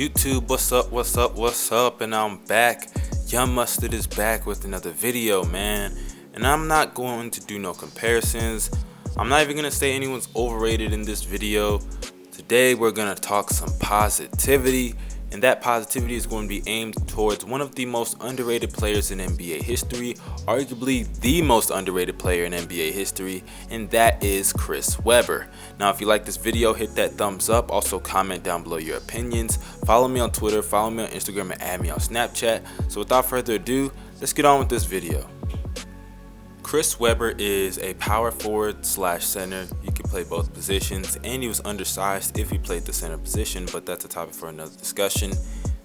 YouTube, what's up, and I'm back. Young Mustard is back with another video, man. And I'm not going to do no comparisons. I'm not even going to say anyone's overrated in this video. Today we're going to talk some positivity, and that positivity is going to be aimed towards one of the most underrated players in NBA history, arguably the most underrated player in NBA history, and that is Chris Webber. Now, if you like this video, hit that thumbs up. Also, comment down below your opinions. Follow me on Twitter, follow me on Instagram, and add me on Snapchat. So without further ado, let's get on with this video. Chris Webber is a power forward / center. He can play both positions, and he was undersized if he played the center position, but that's a topic for another discussion.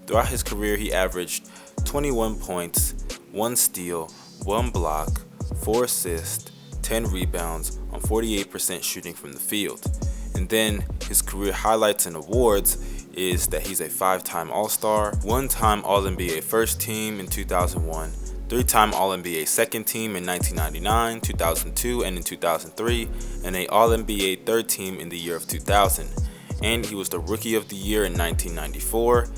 Throughout his career, he averaged 21 points, 1 steal, 1 block, 4 assists, 10 rebounds on 48% shooting from the field. And then his career highlights and awards is that he's a 5-time All-Star, 1-time All-NBA First Team in 2001, 3-time All-NBA Second Team in 1999, 2002, and in 2003, and a All-NBA Third Team in the year of 2000. And he was the Rookie of the Year in 1994,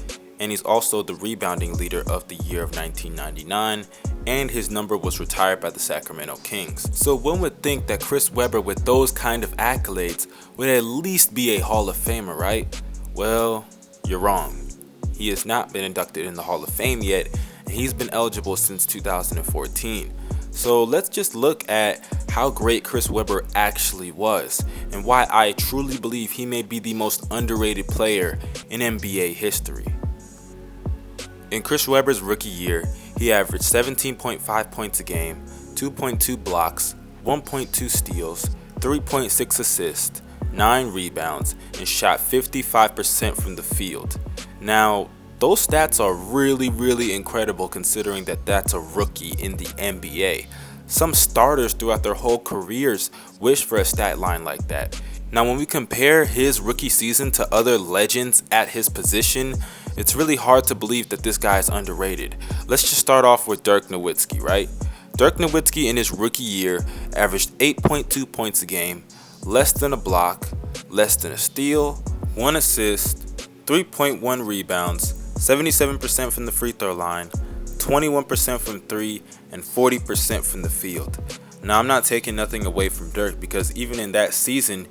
and he's also the rebounding leader of the year of 1999, and his number was retired by the Sacramento Kings. So one would think that Chris Webber, with those kind of accolades, would at least be a Hall of Famer, right? Well, you're wrong. He has not been inducted in the Hall of Fame yet, and he's been eligible since 2014. So let's just look at how great Chris Webber actually was, and why I truly believe he may be the most underrated player in NBA history. In Chris Webber's rookie year, he averaged 17.5 points a game, 2.2 blocks, 1.2 steals, 3.6 assists, 9 rebounds, and shot 55% from the field. Now, those stats are really incredible considering that that's a rookie in the NBA. Some starters throughout their whole careers wish for a stat line like that. Now, when we compare his rookie season to other legends at his position, it's really hard to believe that this guy is underrated. Let's just start off with Dirk Nowitzki, right? Dirk Nowitzki in his rookie year averaged 8.2 points a game, less than a block, less than a steal, 1 assist, 3.1 rebounds, 77% from the free throw line, 21% from 3, and 40% from the field. Now, I'm not taking nothing away from Dirk, because even in that season,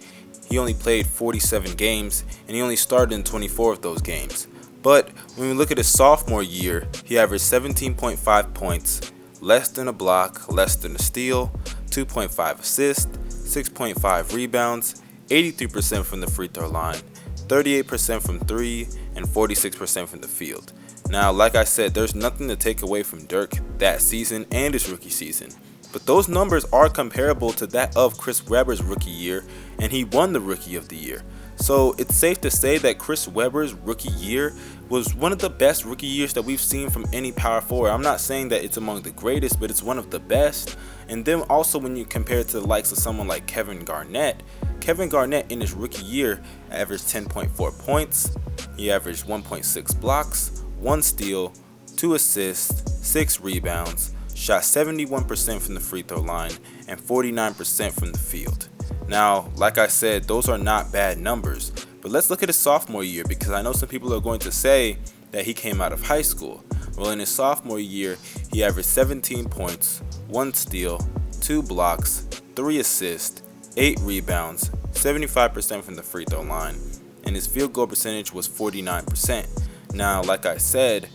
he only played 47 games, and he only started in 24 of those games. But when we look at his sophomore year, he averaged 17.5 points, less than a block, less than a steal, 2.5 assists, 6.5 rebounds, 83% from the free throw line, 38% from 3, and 46% from the field. Now, like I said, there's nothing to take away from Dirk that season and his rookie season, but those numbers are comparable to that of Chris Webber's rookie year, and he won the Rookie of the Year. So it's safe to say that Chris Webber's rookie year was one of the best rookie years that we've seen from any power forward. I'm not saying that it's among the greatest, but it's one of the best. And then also when you compare it to the likes of someone like Kevin Garnett in his rookie year averaged 10.4 points, he averaged 1.6 blocks, 1 steal, 2 assists, 6 rebounds, shot 71% from the free throw line, and 49% from the field. Now, like I said, those are not bad numbers, but let's look at his sophomore year, because I know some people are going to say that he came out of high school. Well, in his sophomore year, he averaged 17 points, 1 steal, 2 blocks, 3 assists, 8 rebounds, 75% from the free throw line, and his field goal percentage was 49%. Now, like I said,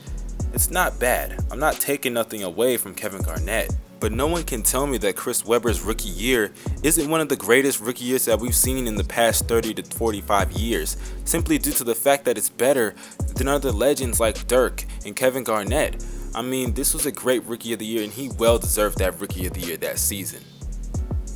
it's not bad. I'm not taking nothing away from Kevin Garnett, but no one can tell me that Chris Webber's rookie year isn't one of the greatest rookie years that we've seen in the past 30 to 45 years, simply due to the fact that it's better than other legends like Dirk and Kevin Garnett. I mean, this was a great rookie of the year, and he well deserved that rookie of the year that season.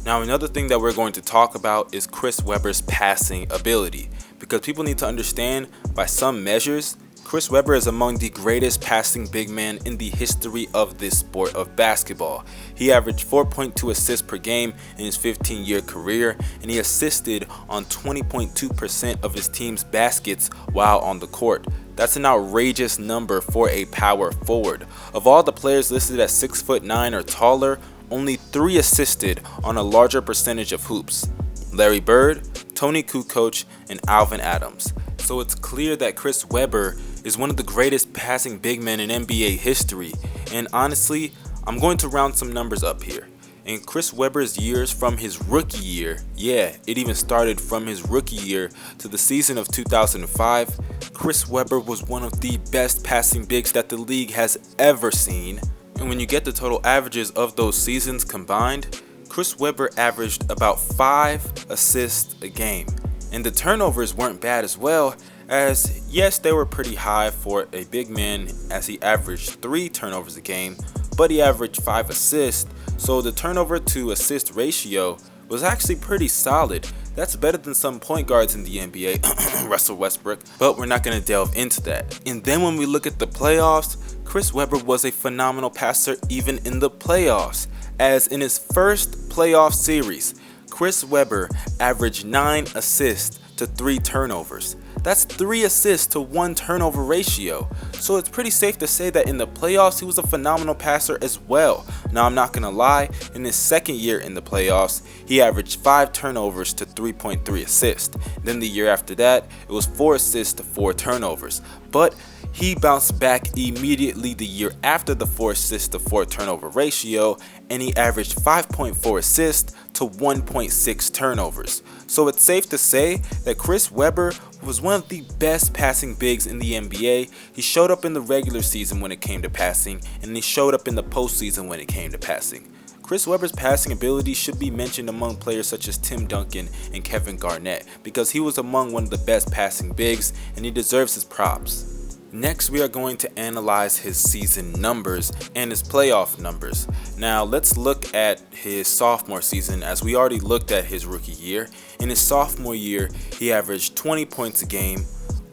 Now, another thing that we're going to talk about is Chris Webber's passing ability, because people need to understand, by some measures, Chris Webber is among the greatest passing big men in the history of this sport of basketball. He averaged 4.2 assists per game in his 15-year career, and he assisted on 20.2% of his team's baskets while on the court. That's an outrageous number for a power forward. Of all the players listed at 6'9" or taller, only 3 assisted on a larger percentage of hoops: Larry Bird, Tony Kukoc, and Alvin Adams. So it's clear that Chris Webber is one of the greatest passing big men in NBA history, and honestly, I'm going to round some numbers up here. In Chris Webber's years from his rookie year, yeah, it even started from his rookie year to the season of 2005, Chris Webber was one of the best passing bigs that the league has ever seen. And when you get the total averages of those seasons combined, Chris Webber averaged about 5 assists a game. And the turnovers weren't bad as well, as yes, they were pretty high for a big man, as he averaged 3 turnovers a game, but he averaged 5 assists. So the turnover to assist ratio was actually pretty solid. That's better than some point guards in the NBA, Russell Westbrook, but we're not going to delve into that. And then when we look at the playoffs, Chris Webber was a phenomenal passer even in the playoffs, as in his first playoff series, Chris Webber averaged 9 assists to 3 turnovers. That's 3 assists to 1 turnover ratio. So it's pretty safe to say that in the playoffs, he was a phenomenal passer as well. Now, I'm not going to lie, in his second year in the playoffs, he averaged 5 turnovers to 3.3 assists. Then the year after that, it was 4 assists to 4 turnovers. But he bounced back immediately the year after the 4 assists to 4 turnover ratio, and he averaged 5.4 assists to 1.6 turnovers. So it's safe to say that Chris Webber was one of the best passing bigs in the NBA. He showed up in the regular season when it came to passing, and he showed up in the postseason when it came to passing. Chris Webber's passing ability should be mentioned among players such as Tim Duncan and Kevin Garnett, because he was among one of the best passing bigs, and he deserves his props. Next, we are going to analyze his season numbers and his playoff numbers. Now, let's look at his sophomore season, as we already looked at his rookie year. In his sophomore year, he averaged 20 points a game,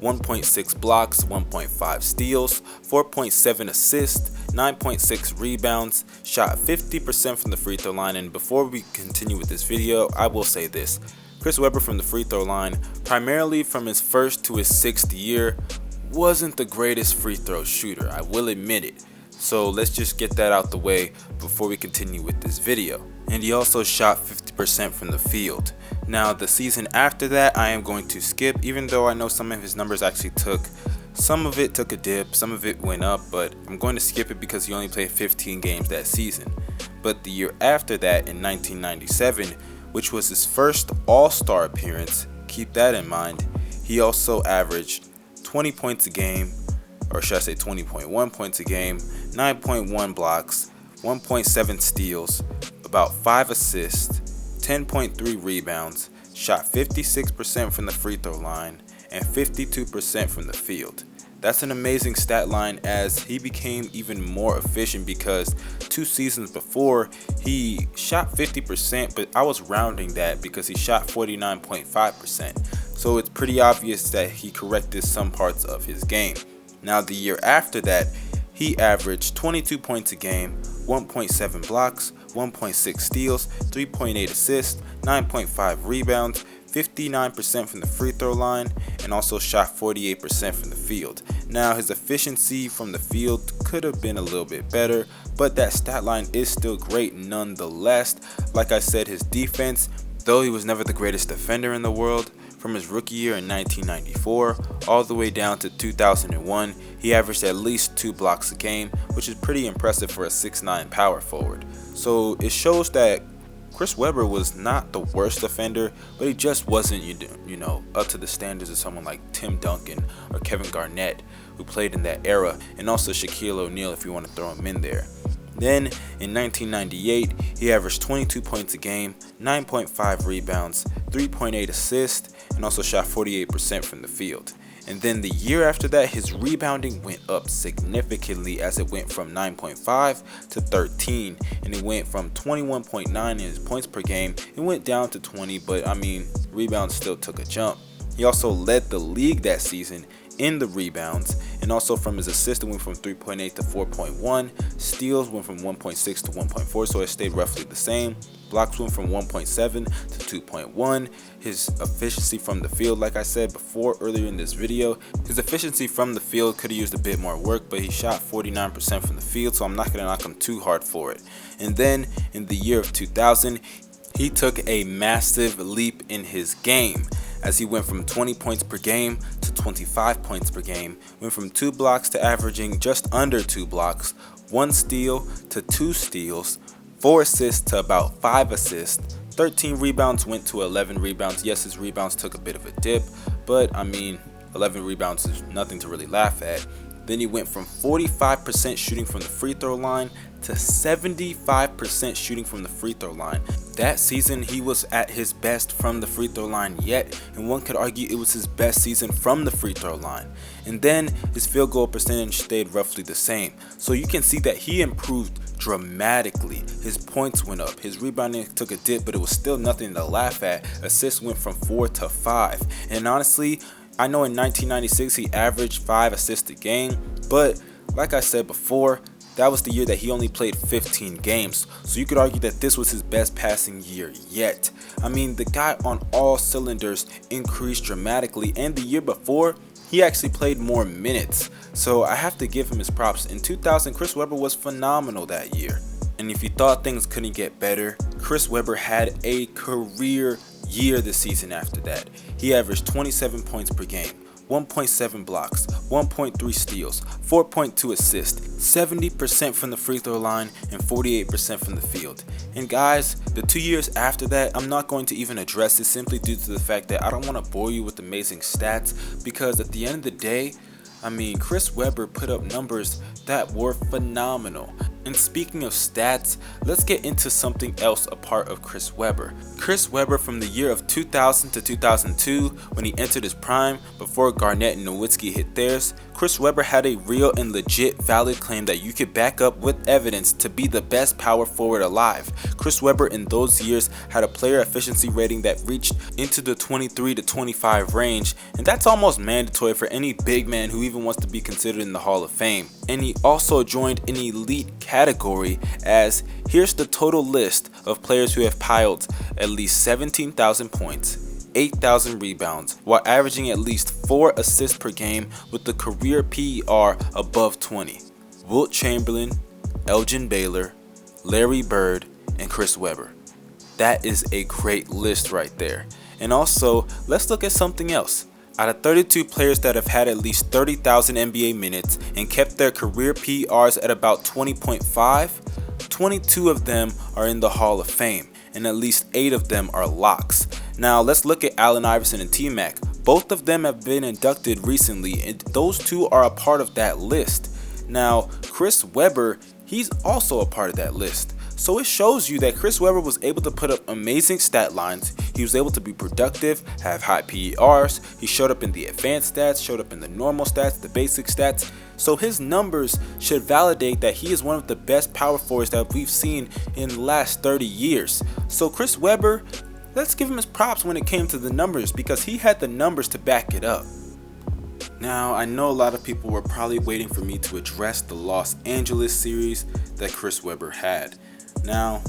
1.6 blocks, 1.5 steals, 4.7 assists, 9.6 rebounds, shot 50% from the free throw line. And before we continue with this video, I will say this. Chris Webber from the free throw line, primarily from his first to his 6th year, wasn't the greatest free throw shooter, I will admit it. So let's just get that out the way before we continue with this video. And he also shot 50% from the field. Now, the season after that, I am going to skip, even though I know some of his numbers actually some of it took a dip, some of it went up, but I'm going to skip it because he only played 15 games that season. But the year after that, in 1997, which was his first All-Star appearance, keep that in mind, he also averaged 20 points a game, or should I say 20.1 points a game, 9.1 blocks, 1.7 steals, about 5 assists, 10.3 rebounds, shot 56% from the free throw line, and 52% from the field. That's an amazing stat line, as he became even more efficient, because 2 seasons before he shot 50%, but I was rounding that because he shot 49.5%. So it's pretty obvious that he corrected some parts of his game. Now, the year after that, he averaged 22 points a game, 1.7 blocks, 1.6 steals, 3.8 assists, 9.5 rebounds, 59% from the free throw line, and also shot 48% from the field. Now, his efficiency from the field could have been a little bit better, but that stat line is still great nonetheless. Like I said, his defense, though he was never the greatest defender in the world, from his rookie year in 1994 all the way down to 2001, he averaged at least 2 blocks a game, which is pretty impressive for a 6'9" power forward. So it shows that Chris Webber was not the worst defender, but he just wasn't, up to the standards of someone like Tim Duncan or Kevin Garnett, who played in that era, and also Shaquille O'Neal if you want to throw him in there. Then, in 1998, he averaged 22 points a game, 9.5 rebounds, 3.8 assists, and also shot 48% from the field. And then the year after that, his rebounding went up significantly, as it went from 9.5 to 13, and it went from 21.9 in his points per game. It went down to 20, but rebounds still took a jump. He also led the league that season in the rebounds, and also from his assists, it went from 3.8 to 4.1. Steals went from 1.6 to 1.4, so it stayed roughly the same. Blocks went from 1.7 to 2.1. His efficiency from the field, like I said before earlier in this video, his efficiency from the field could have used a bit more work, but he shot 49% from the field, so I'm not going to knock him too hard for it. And then in the year of 2000, he took a massive leap in his game. as he went from 20 points per game to 25 points per game, went from 2 blocks to averaging just under 2 blocks, 1 steal to 2 steals, 4 assists to about 5 assists, 13 rebounds went to 11 rebounds. Yes, his rebounds took a bit of a dip, but I mean, 11 rebounds is nothing to really laugh at. Then he went from 45% shooting from the free throw line to 75% shooting from the free throw line. That season, he was at his best from the free throw line yet, and one could argue it was his best season from the free throw line. And then his field goal percentage stayed roughly the same. So you can see that he improved dramatically. His points went up, his rebounding took a dip, but it was still nothing to laugh at. Assists went from 4 to 5. And honestly, I know in 1996 he averaged 5 assists a game, but like I said before, that was the year that he only played 15 games. So you could argue that this was his best passing year yet. I mean, the guy on all cylinders increased dramatically, and the year before, he actually played more minutes. So I have to give him his props. In 2000, Chris Webber was phenomenal that year. And if you thought things couldn't get better, Chris Webber had a career year this season after that. He averaged 27 points per game, 1.7 blocks, 1.3 steals, 4.2 assists, 70% from the free throw line, and 48% from the field. And guys, the 2 years after that, I'm not going to even address this simply due to the fact that I don't want to bore you with amazing stats, because at the end of the day, I mean, Chris Webber put up numbers that were phenomenal. And speaking of stats, let's get into something else a part of Chris Webber. Chris Webber from the year of 2000 to 2002, when he entered his prime, before Garnett and Nowitzki hit theirs, Chris Webber had a real and legit valid claim that you could back up with evidence to be the best power forward alive. Chris Webber in those years had a player efficiency rating that reached into the 23 to 25 range, and that's almost mandatory for any big man who even wants to be considered in the Hall of Fame. And he also joined an elite category, as here's the total list of players who have piled at least 17,000 points, 8,000 rebounds, while averaging at least 4 assists per game with the career PER above 20. Wilt Chamberlain, Elgin Baylor, Larry Bird, and Chris Webber. That is a great list right there. And also, let's look at something else. Out of 32 players that have had at least 30,000 NBA minutes and kept their career PRs at about 20.5, 22 of them are in the Hall of Fame, and at least 8 of them are locks. Now let's look at Allen Iverson and T-Mac. Both of them have been inducted recently, and those two are a part of that list. Now Chris Webber, he's also a part of that list. So it shows you that Chris Webber was able to put up amazing stat lines. He was able to be productive, have high PERs. He showed up in the advanced stats, showed up in the normal stats, the basic stats. So his numbers should validate that he is one of the best power forwards that we've seen in the last 30 years. So Chris Webber, let's give him his props when it came to the numbers, because he had the numbers to back it up. Now, I know a lot of people were probably waiting for me to address the Los Angeles series that Chris Webber had. Now,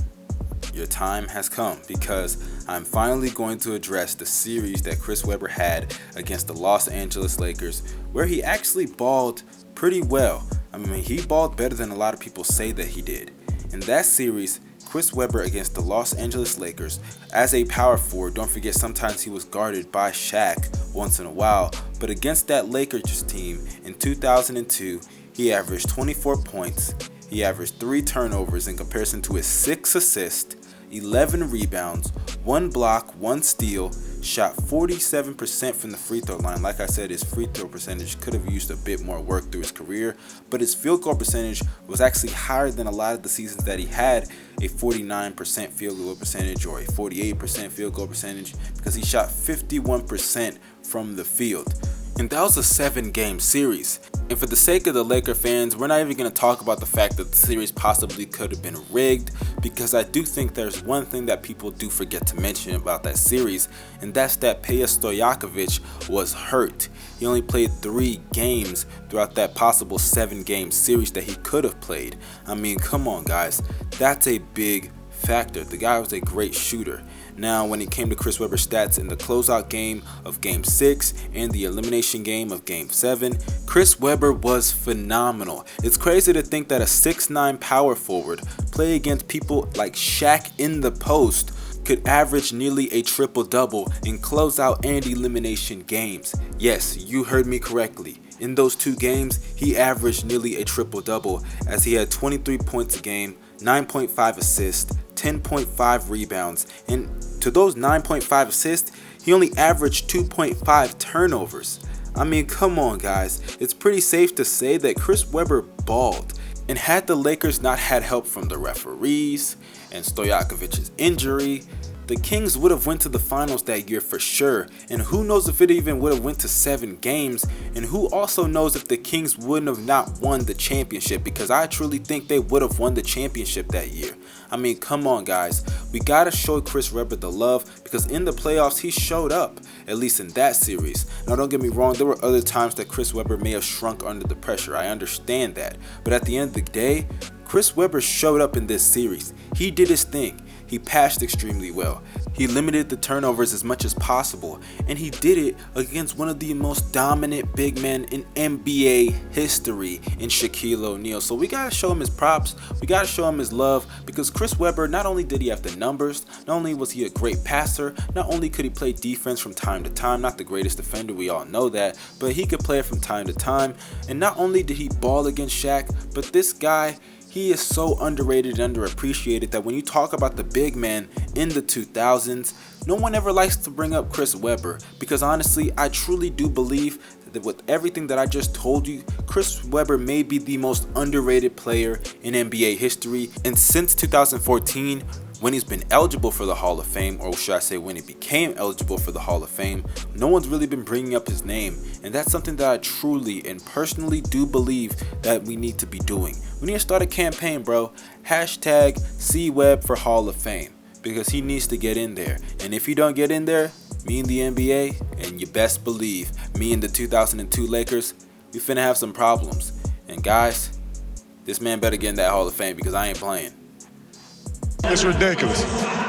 your time has come, because I'm finally going to address the series that Chris Webber had against the Los Angeles Lakers, where he actually balled pretty well. I mean, he balled better than a lot of people say that he did. In that series, Chris Webber against the Los Angeles Lakers, as a power forward, don't forget sometimes he was guarded by Shaq once in a while, but against that Lakers team in 2002, he averaged 24 points, he averaged 3 turnovers in comparison to his 6 assists, 11 rebounds, 1 block, 1 steal, shot 47% from the free throw line. Like I said, his free throw percentage could have used a bit more work through his career, but his field goal percentage was actually higher than a lot of the seasons that he had a 49% field goal percentage or a 48% field goal percentage, because he shot 51% from the field. And that was a 7-game series. And for the sake of the Laker fans, we're not even going to talk about the fact that the series possibly could have been rigged, because I do think there's one thing that people do forget to mention about that series, and that's that Peja Stojakovic was hurt. He only played 3 games throughout that possible 7-game series that he could have played. I mean, come on guys, that's a big factor. The guy was a great shooter. Now, when it came to Chris Webber's stats in the closeout game of Game 6 and the elimination game of Game 7, Chris Webber was phenomenal. It's crazy to think that a 6'9" power forward play against people like Shaq in the post could average nearly a triple-double and close out and elimination games. Yes, you heard me correctly. In those 2 games, he averaged nearly a triple-double as he had 23 points a game, 9.5 assists, 10.5 rebounds, and to those 9.5 assists, he only averaged 2.5 turnovers. I mean, come on guys, it's pretty safe to say that Chris Webber balled. And had the Lakers not had help from the referees and Stojakovic's injury, the Kings would have went to the finals that year for sure. And who knows if it even would have went to 7 games, and who also knows if the Kings wouldn't have not won the championship, because I truly think they would have won the championship that year. I mean, come on guys, we gotta show Chris Webber the love, because in the playoffs he showed up, at least in that series. Now don't get me wrong, there were other times that Chris Webber may have shrunk under the pressure, I understand that, but at the end of the day, Chris Webber showed up in this series. He did his thing. He passed extremely well. He limited the turnovers as much as possible, and he did it against one of the most dominant big men in NBA history in Shaquille O'Neal. So we gotta show him his props, we gotta show him his love, because Chris Webber, not only did he have the numbers, not only was he a great passer, not only could he play defense from time to time, not the greatest defender, we all know that, but he could play it from time to time, and not only did he ball against Shaq, but this guy, he is so underrated and underappreciated that when you talk about the big man in the 2000s, no one ever likes to bring up Chris Webber, because honestly, I truly do believe that with everything that I just told you, Chris Webber may be the most underrated player in NBA history. And since 2014, when he's been eligible for the Hall of Fame, or should I say when he became eligible for the Hall of Fame, no one's really been bringing up his name, and that's something that I truly and personally do believe that we need to be doing. We need to start a campaign, bro. Hashtag CWeb for Hall of Fame, because he needs to get in there, and if he don't get in there, me and the NBA, and you best believe, me and the 2002 Lakers, we finna have some problems. And guys, this man better get in that Hall of Fame, because I ain't playing. It's ridiculous.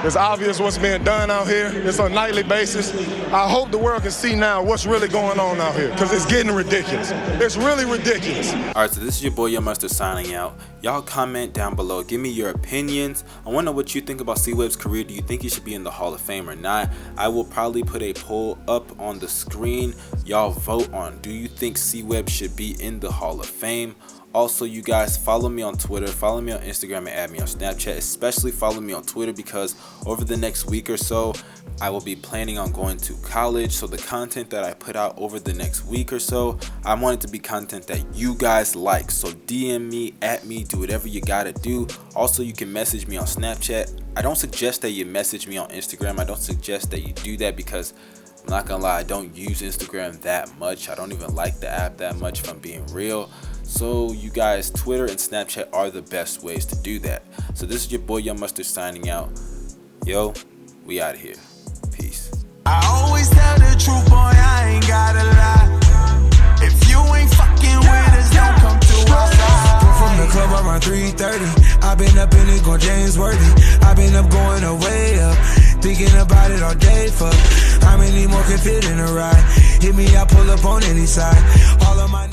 It's obvious what's being done out here. It's on a nightly basis. I hope the world can see now what's really going on out here, because it's getting ridiculous. It's really ridiculous. Alright, so this is your boy Young Mustard signing out. Y'all comment down below. Give me your opinions. I want to know what you think about C-Web's career. Do you think he should be in the Hall of Fame or not? I will probably put a poll up on the screen. Y'all vote on, do you think C-Web should be in the Hall of Fame? Also, you guys, follow me on Twitter, follow me on Instagram, and add me on Snapchat. Especially follow me on Twitter, because over the next week or so, I will be planning on going to college. So the content that I put out over the next week or so, I want it to be content that you guys like. So DM me, at me, do whatever you gotta do. Also, you can message me on Snapchat. I don't suggest that you message me on Instagram. I don't suggest that you do that, because I'm not gonna lie, I don't use Instagram that much. I don't even like the app that much, if I'm being real. So you guys, Twitter and Snapchat are the best ways to do that. So this is your boy Young Mustard signing out. Yo, we out of here. Peace. I always tell the truth, boy, I ain't gotta lie. If you ain't fucking with us, don't come to our side. From the club around 3:30, I've been up in it going James Worthy. I've been up going away up, thinking about it all day. Fuck, how many more can fit in a ride? Hit me, I pull up on any side. All of my